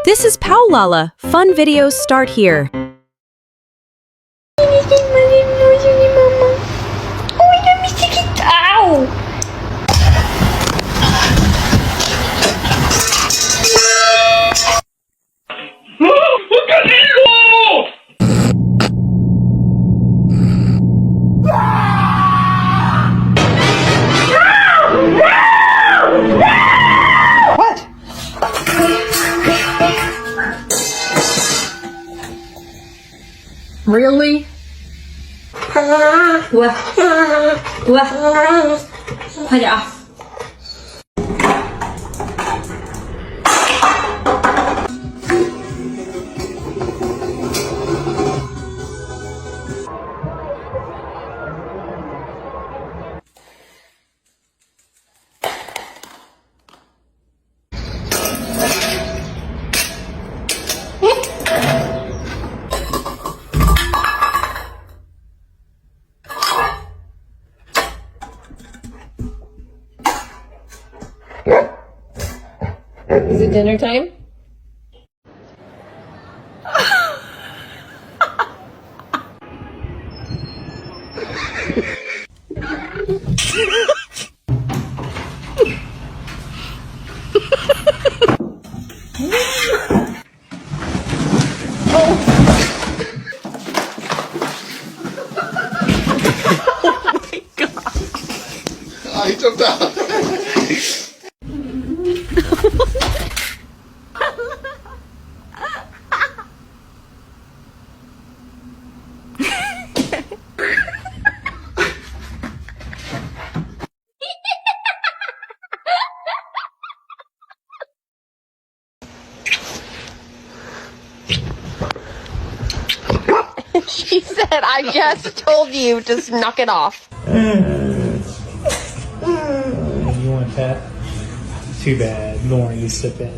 This is PawLaLa. Fun videos start here. Really? Put it off. Is it dinner time? He jumped out. She said, I just told you, just knock it off. You want that? Too bad. Lauren, you sit there.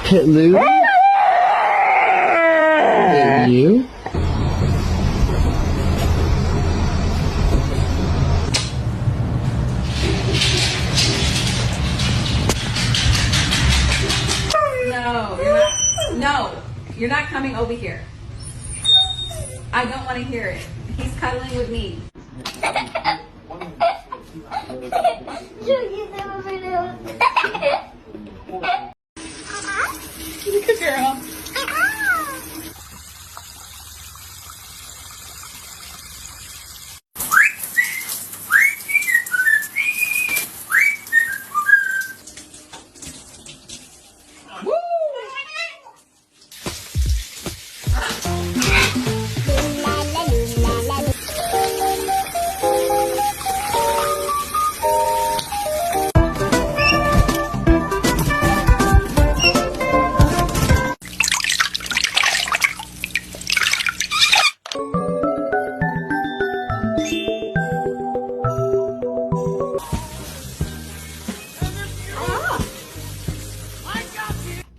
Hit Lou. Hit you. No, you're not coming over here. I don't want to hear it. He's cuddling with me. Good girl.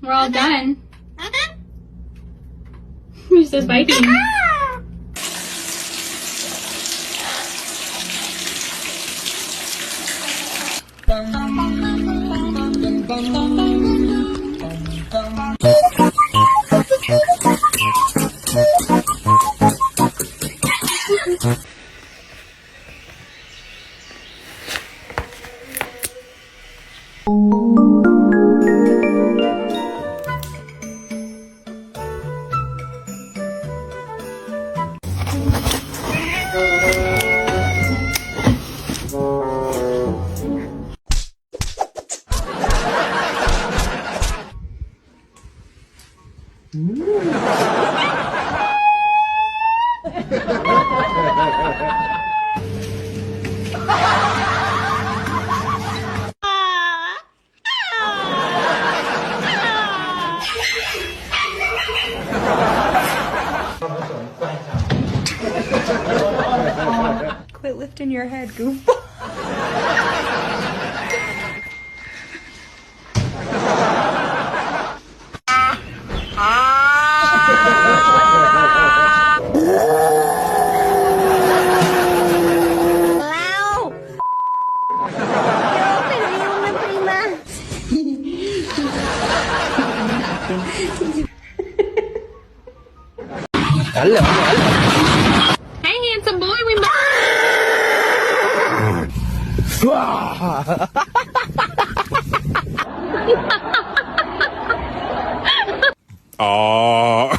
We're all done. Who's just biting? Quit lifting your head, goofball. Oh.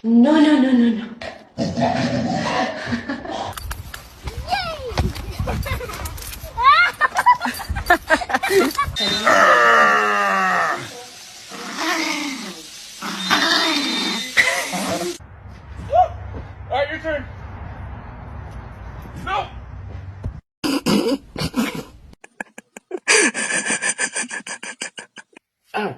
No, no, no, no, no. Alright, your turn. No. Ow.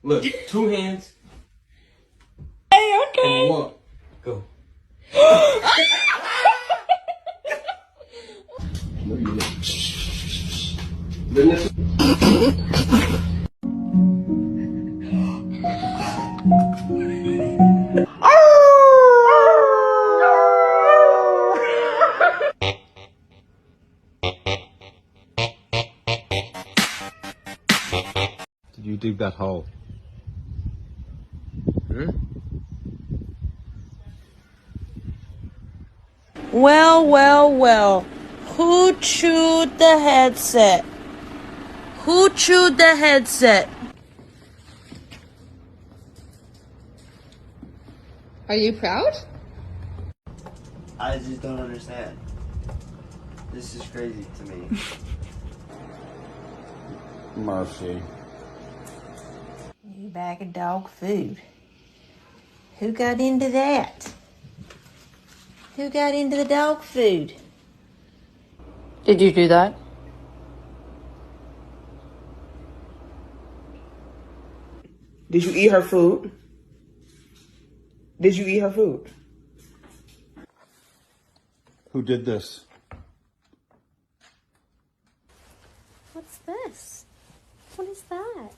Look, 2 hands. Hey, okay. And 1. Go. Did you dig that hole? Well, well, well. Who chewed the headset? Who chewed the headset? Are you proud? I just don't understand. This is crazy to me. Mercy. New bag of dog food. Who got into that? Who got into the dog food? Did you do that? Did you eat her food? Did you eat her food? Who did this? What's this? What is that?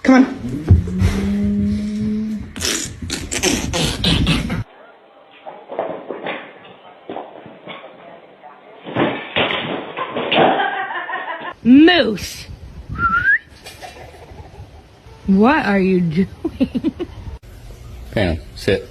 Come on. Moose! What are you doing? Pam, sit.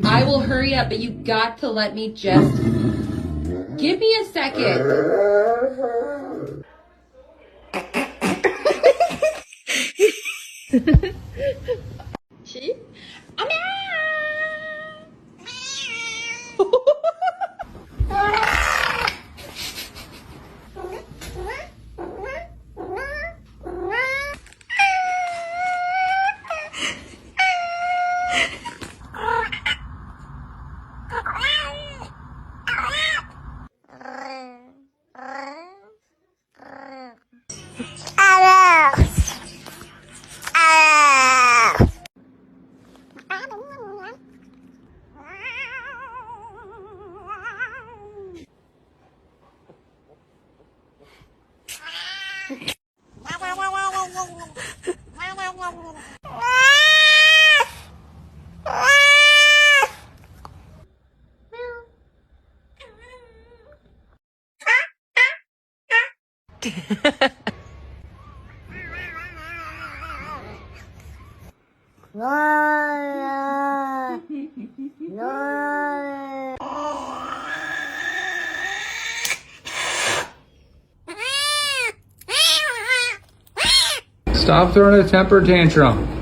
I will hurry up, but you got to let me just give me a second. She? Stop throwing a temper tantrum.